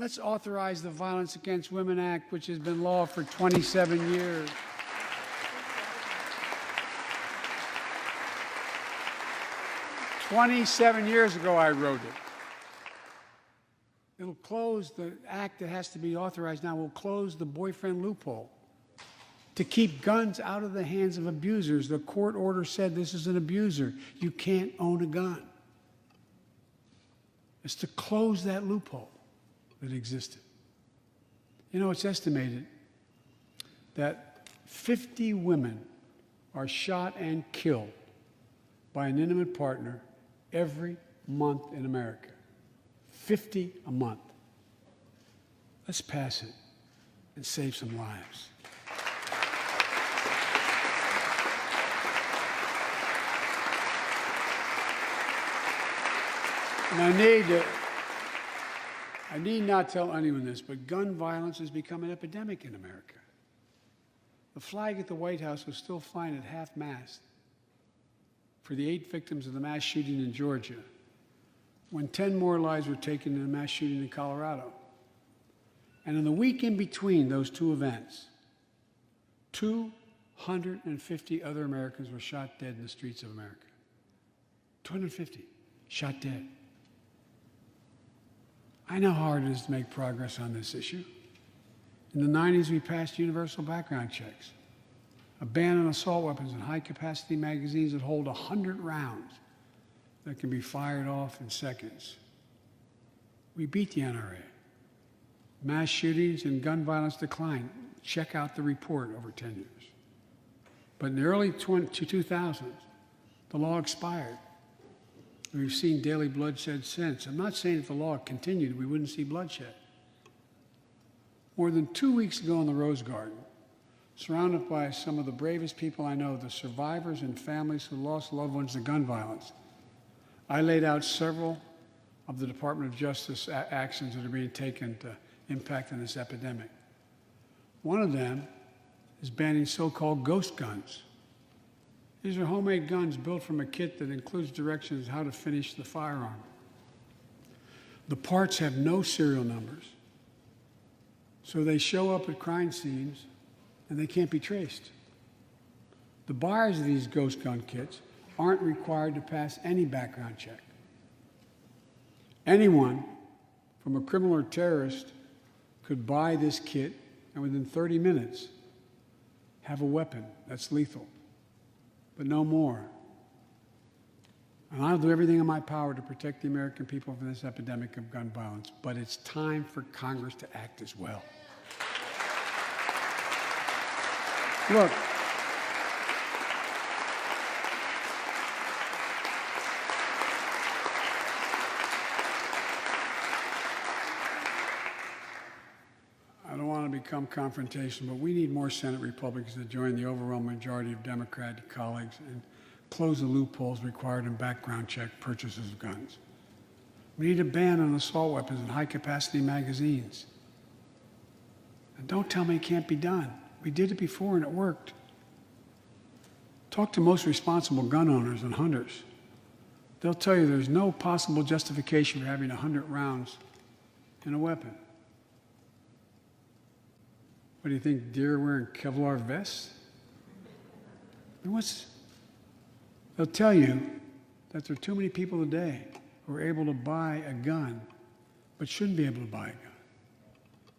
Let's authorize the Violence Against Women Act, which has been law for 27 years. "27 years ago, I wrote it. It'll close the act that has to be authorized now, will close the boyfriend loophole to keep guns out of the hands of abusers. The court order said this is an abuser. You can't own a gun. It's to close that loophole that existed. You know, it's estimated that 50 women are shot and killed by an intimate partner every month in America. 50 a month. Let's pass it and save some lives. And I need not tell anyone this, but gun violence has become an epidemic in America. The flag at the White House was still flying at half-mast for the 8 victims of the mass shooting in Georgia, when 10 more lives were taken in a mass shooting in Colorado. And in the week in between those two events, 250 other Americans were shot dead in the streets of America. 250 shot dead. I know how hard it is to make progress on this issue. In the 90s, we passed universal background checks, a ban on assault weapons and high-capacity magazines that hold 100 rounds that can be fired off in seconds. We beat the NRA. Mass shootings and gun violence declined. Check out the report over 10 years. But in the early 2000s, the law expired. We've seen daily bloodshed since. I'm not saying if the law continued, we wouldn't see bloodshed. More than 2 weeks ago in the Rose Garden, surrounded by some of the bravest people I know, the survivors and families who lost loved ones to gun violence, I laid out several of the Department of Justice actions that are being taken to impact on this epidemic. One of them is banning so-called ghost guns. These are homemade guns built from a kit that includes directions how to finish the firearm. The parts have no serial numbers, so they show up at crime scenes and they can't be traced. The buyers of these ghost gun kits aren't required to pass any background check. Anyone, from a criminal or terrorist, could buy this kit and within 30 minutes have a weapon that's lethal. But no more. And I'll do everything in my power to protect the American people from this epidemic of gun violence, but it's time for Congress to act as well. Look, I don't want to become confrontational, but we need more Senate Republicans to join the overwhelming majority of Democratic colleagues and close the loopholes required in background check purchases of guns. We need a ban on assault weapons and high-capacity magazines. And don't tell me it can't be done. We did it before and it worked. Talk to most responsible gun owners and hunters. They'll tell you there's no possible justification for having 100 rounds in a weapon. What do you think, deer wearing Kevlar vests? They'll tell you that there are too many people today who are able to buy a gun, but shouldn't be able to buy a gun.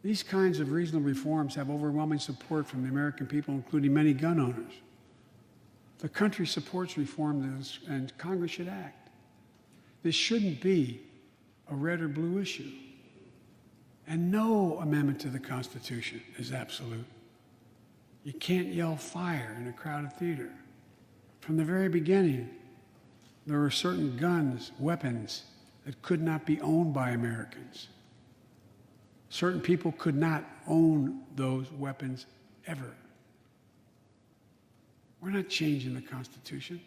These kinds of reasonable reforms have overwhelming support from the American people, including many gun owners. The country supports reform, and Congress should act. This shouldn't be a red or blue issue. And no amendment to the Constitution is absolute. You can't yell fire in a crowded theater. From the very beginning, there were certain guns, weapons, that could not be owned by Americans. Certain people could not own those weapons ever. We're not changing the Constitution.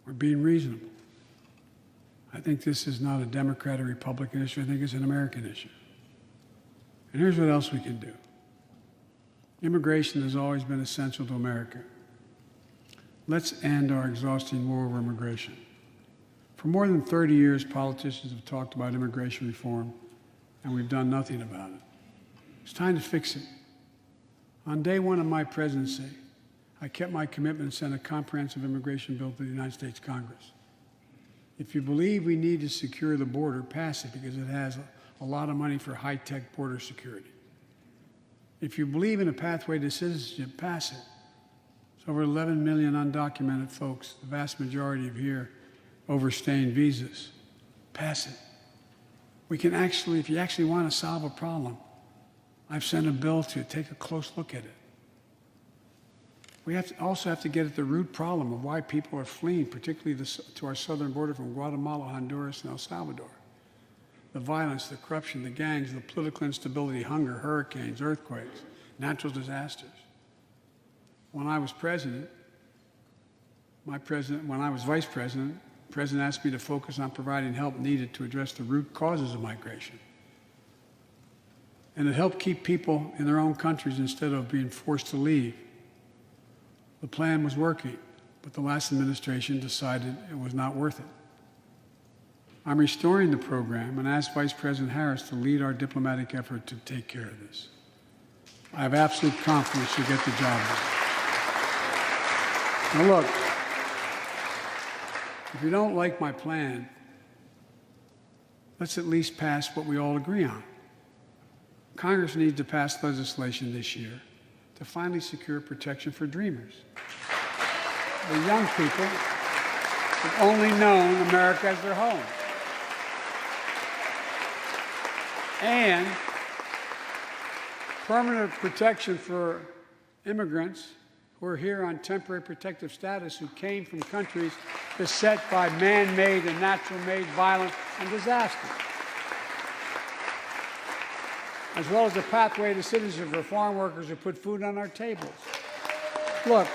We're being reasonable. I think this is not a Democrat or Republican issue. I think it's an American issue. And here's what else we can do. Immigration has always been essential to America. Let's end our exhausting war over immigration. For more than 30 years, politicians have talked about immigration reform and we've done nothing about it. It's time to fix it. On day one of my presidency, I kept my commitment and sent a comprehensive immigration bill to the United States Congress. If you believe we need to secure the border, pass it because it has a lot of money for high-tech border security. If you believe in a pathway to citizenship, pass it. It's over 11 million undocumented folks, the vast majority of here overstaying visas. Pass it. We can actually, if you actually want to solve a problem, I've sent a bill to take a close look at it. We also have to get at the root problem of why people are fleeing, particularly to our southern border from Guatemala, Honduras, and El Salvador. The violence, the corruption, the gangs, the political instability, hunger, hurricanes, earthquakes, natural disasters. When I was president, when I was vice president, the president asked me to focus on providing help needed to address the root causes of migration. And it helped keep people in their own countries instead of being forced to leave. The plan was working, but the last administration decided it was not worth it. I'm restoring the program and asked Vice President Harris to lead our diplomatic effort to take care of this. I have absolute confidence she'll get the job done. Now look, if you don't like my plan, let's at least pass what we all agree on. Congress needs to pass legislation this year to finally secure protection for dreamers. The young people have only known America as their home. And permanent protection for immigrants who are here on temporary protective status who came from countries beset by man-made and natural-made violence and disaster, as well as a pathway to citizenship for foreign workers who put food on our tables. Look,